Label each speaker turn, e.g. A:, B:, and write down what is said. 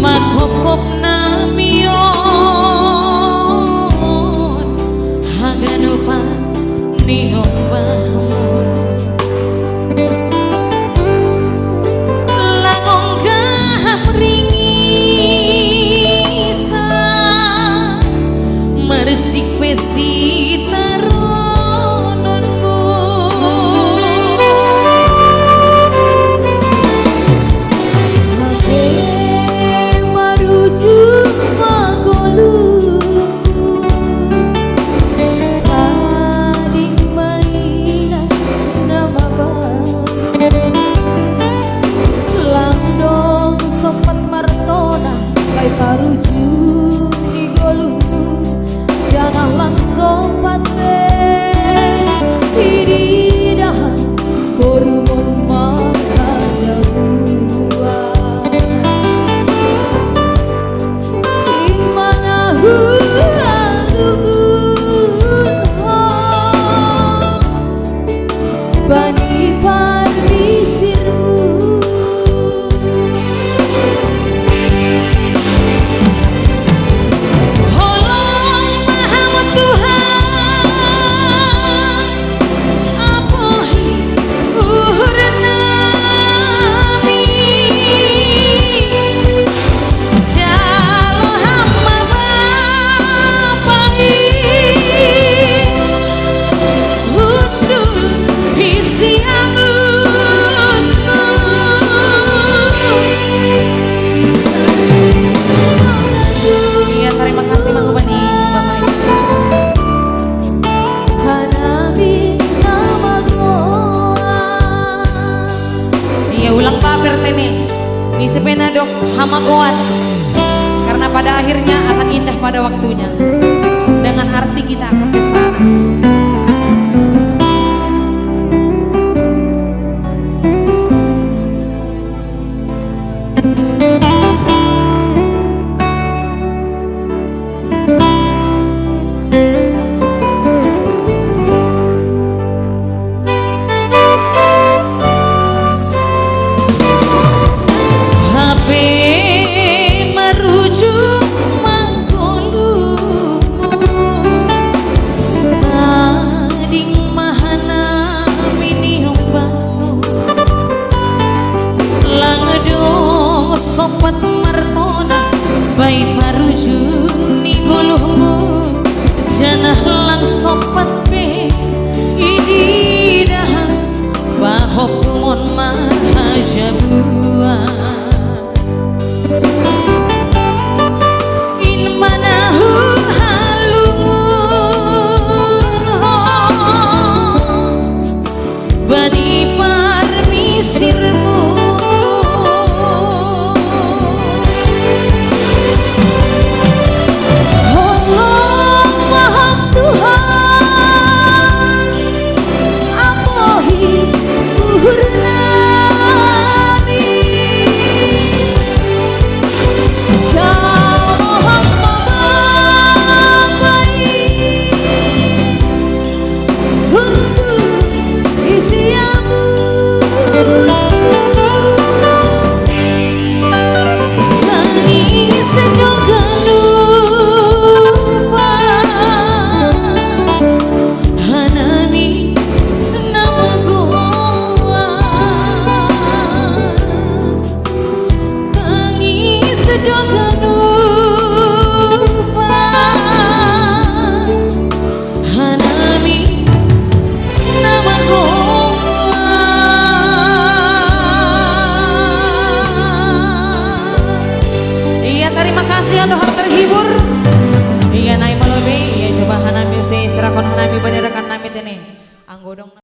A: maghop-hop namion hagano pa niyong bahmon langong kapringisa mersik pesita Misi penadok hamagoan karena pada akhirnya akan indah pada waktunya dengan arti kita akan kesana. Sopat martona bai paruju ni guluhmu janah lang sopat be ini dah bahop mon mahajabua in manahu halun ho bani parmisirmu terima kasih untuk harus terhibur. Iya naik melobi, iya coba hanami saya serakon hanami banderakan namit ini. Anggodong.